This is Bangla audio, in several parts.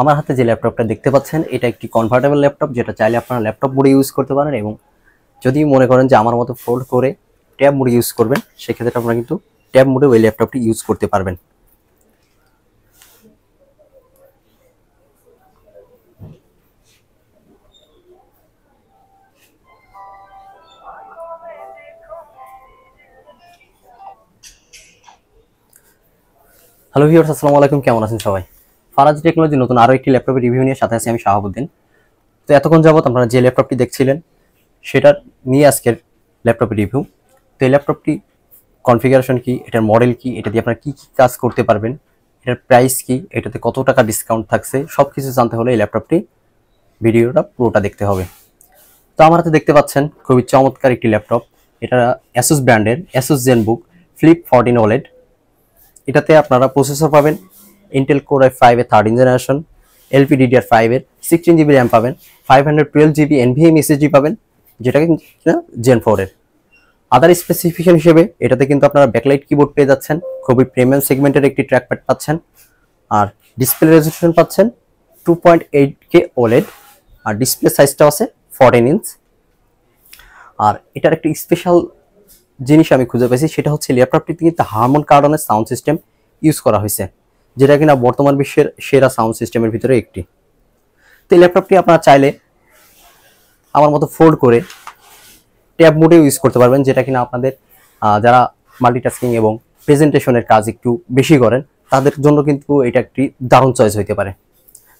আমার হাতে যে ল্যাপটপটা দেখতে পাচ্ছেন এটা একটি কনভার্টেবল ল্যাপটপ, যেটা চাইলে আপনারা ল্যাপটপ মোডে ইউজ করতে পারেন, এবং যদি মনে করেন যে আমার মতো ফোল্ড করে ট্যাব মোডে ইউজ করবেন সেক্ষেত্রে আপনারা কিন্তু ট্যাব মোডে ওই ল্যাপটপটি ইউজ করতে পারবেন। হ্যালো ভিউয়ার্স, আসসালামু আলাইকুম, কেমন আছেন সবাই? ফারাজ টেকনোলজি নতুন আরও একটি ল্যাপটপের রিভিউ নিয়ে সাথে আছি আমি শাহাবুদ্দিন। তো এতক্ষণ যাবত আপনারা যে ল্যাপটপটি দেখছিলেন সেটার নিয়ে আজকের ল্যাপটপের রিভিউ। তো এই ল্যাপটপটি কনফিগারেশন কি, এটার মডেল কি, এটা দিয়ে আপনারা কী কী কাজ করতে পারবেন, এটার প্রাইস কি, এটাতে কত টাকা ডিসকাউন্ট থাকছে, সব কিছু জানতে হলে এই ল্যাপটপটি ভিডিওটা পুরোটা দেখতে হবে। তো আমার হাতে দেখতে পাচ্ছেন খুবই চমৎকার একটি ল্যাপটপ। এটা অ্যাসুস ব্র্যান্ডের অ্যাসুস জেনবুক ফ্লিপ 14 OLED। এটাতে আপনারা প্রসেসর পাবেন ইন্টেল কোর i5 এর 13 জেনারেশন, LPDDR5 এর 16 GB র্যাম পাবেন, 512 GB NVMe SSD পাবেন, যেটা কিনা Gen 4 এর। আদার স্পেসিফিকেশন হিসেবে এটাতে কিন্তু আপনারা ব্যাকলাইট কিবোর্ড পেয়ে যাচ্ছেন, খুবই প্রিমিয়াম সেগমেন্টের একটি ট্র্যাকপ্যাড পাচ্ছেন, আর ডিসপ্লে রেজোলিউশন পাচ্ছেন 2.8K OLED, আর ডিসপ্লে সাইজটাও আছে 14 ইঞ্চ। আর এটার একটি স্পেশাল জিনিস আমি খুঁজে পেয়েছি, সেটা হচ্ছে ল্যাপটপটিতে কিন্তু হারমন কার্ডনের সাউন্ড সিস্টেম ইউজ করা হয়েছে, যেটা কিনা বর্তমান বিশ্বের সেরা সাউন্ড সিস্টেমের ভিতরে একটি। তো এই ল্যাপটপটি আপনারা চাইলে আমার মতো ফোল্ড করে ট্যাব মোডে ইউজ করতে পারবেন, যেটা কিনা আপনাদের যারা মাল্টিটাস্কিং এবং প্রেজেন্টেশনের কাজ একটু বেশি করেন তাদের জন্য কিন্তু এটা একটি দারুণ চয়েস হইতে পারে।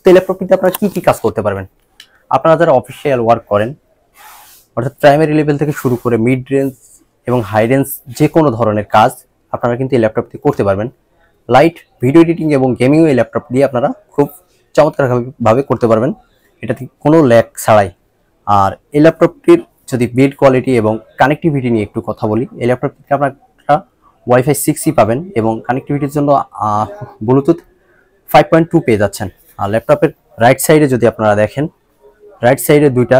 তো এই ল্যাপটপটিতে আপনারা কী কী কাজ করতে পারবেন? আপনারা যারা অফিসিয়াল ওয়ার্ক করেন, অর্থাৎ প্রাইমারি লেভেল থেকে শুরু করে মিড রেঞ্জ এবং হাই রেঞ্জ যে কোনো ধরনের কাজ আপনারা কিন্তু এই ল্যাপটপ দিয়ে করতে পারবেন। লাইট ভিডিও এডিটিং এবং গেমিংও এই ল্যাপটপ দিয়ে আপনারা খুব চমৎকারভাবে করতে পারবেন, এটাতে কোনো ল্যাগ ছাড়াই। আর এই ল্যাপটপটির যদি বিল্ড কোয়ালিটি এবং কানেক্টিভিটি নিয়ে একটু কথা বলি, এই ল্যাপটপটিতে আপনারা ওয়াইফাই 6E পাবেন এবং কানেক্টিভিটির জন্য ব্লুটুথ 5.2 পেয়ে যাচ্ছেন। আর ল্যাপটপের রাইট সাইডে যদি আপনারা দেখেন, রাইট সাইডে দুইটা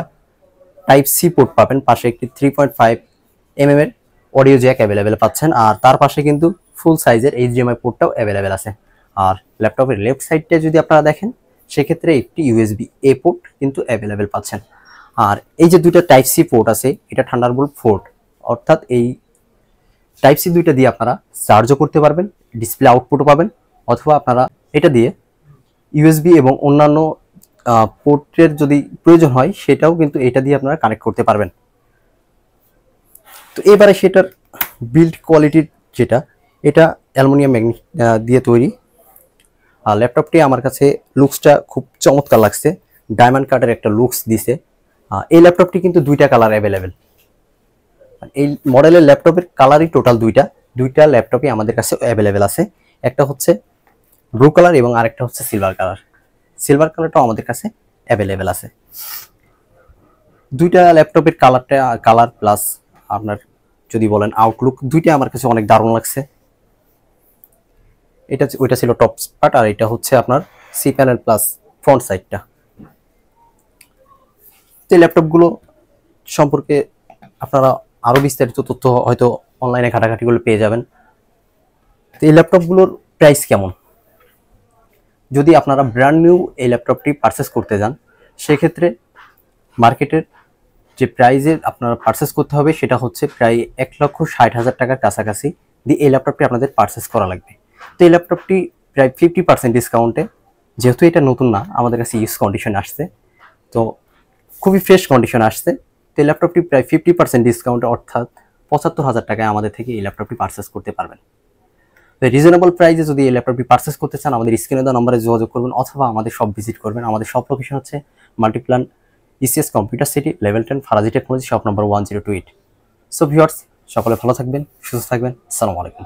Type-C পোর্ট পাবেন, পাশে একটি 3.5mm এর অডিও জ্যাক অ্যাভেলেবেল পাচ্ছেন, আর তার পাশে কিন্তু ফুল সাইজের HDMI পোর্টটাও অ্যাভেলেবেল আছে। আর ল্যাপটপের লেফট সাইডটা যদি আপনারা দেখেন সেক্ষেত্রে একটি USB-A পোর্ট কিন্তু অ্যাভেলেবেল পাচ্ছেন। আর এই যে দুইটা Type-C পোর্ট আছে এটা থান্ডারবোল্ট পোর্ট, অর্থাৎ এই Type-C দুইটা দিয়ে আপনারা চার্জও করতে পারবেন, ডিসপ্লে আউটপুটও পাবেন, অথবা আপনারা এটা দিয়ে USB এবং অন্যান্য পোর্টের যদি প্রয়োজন হয় সেটাও কিন্তু এটা দিয়ে আপনারা কানেক্ট করতে পারবেন। তো এবারে সেটার বিল্ড কোয়ালিটির যেটা, এটা অ্যালুমিনিয়াম ম্যাগনেট দিয়ে তৈরি। আর ল্যাপটপটি আমার কাছে লুকসটা খুব চমৎকার লাগছে, ডায়মন্ড কাটের একটা লুকস দিছে। এই ল্যাপটপটি কিন্তু দুইটা কালার অ্যাভেলেবেল। এই মডেলের ল্যাপটপের কালারই টোটাল দুইটা ল্যাপটপই আমাদের কাছে অ্যাভেলেবেল আছে। একটা হচ্ছে ব্লু কালার এবং আরেকটা হচ্ছে সিলভার কালার। সিলভার কালারটাও আমাদের কাছে অ্যাভেলেবেল আছে। দুইটা ল্যাপটপের কালার প্লাস আপনার যদি বলেন আউটলুক, দুইটা আমার কাছে অনেক দারুণ লাগছে। ওইটা ছিল টপ পার্ট, আর এটা হচ্ছে আপনার সি প্যানেল প্লাস ফ্রন্ট সাইডটা। এই ল্যাপটপগুলো সম্পর্কে আপনারা আরও বিস্তারিত তথ্য হয়তো অনলাইনে ঘাটাঘাটিগুলো পেয়ে যাবেন। তো এই ল্যাপটপগুলোর প্রাইস কেমন? যদি আপনারা ব্র্যান্ড নিউ এই ল্যাপটপটি পারচেস করতে যান সেক্ষেত্রে মার্কেটের যে প্রাইজে আপনারা পারচেস করতে হবে সেটা হচ্ছে প্রায় 1,60,000 টাকার কাছাকাছি দিয়ে এই ল্যাপটপটি আপনাদের পারচেস করা লাগবে। তো এই ল্যাপটপটি প্রায় 50% ডিসকাউন্টে, যেহেতু এটা নতুন না আমাদের কাছে ইউজ কন্ডিশন আসছে, তো খুবই ফ্রেশ কন্ডিশন আসছে। তো এই ল্যাপটপটি প্রায় 50% ডিসকাউন্টে, অর্থাৎ 75,000 টাকায় আমাদের থেকে এই ল্যাপটপটি পারচেস করতে পারবেন। তো রিজনেবল প্রাইসে যদি এই ল্যাপটপটি পারচেস করতে চান আমাদের স্ক্রিনে দেওয়া নম্বরে যোগাযোগ করবেন, অথবা আমাদের শপ ভিজিট করবেন। আমাদের শপ লোকেশন হচ্ছে Multiplan ECS computer city, level 10, Faraji technology, shop number 1028। So viewers, সকলে ভালো থাকবেন, সুস্থ থাকবেন। আসসালামু আলাইকুম।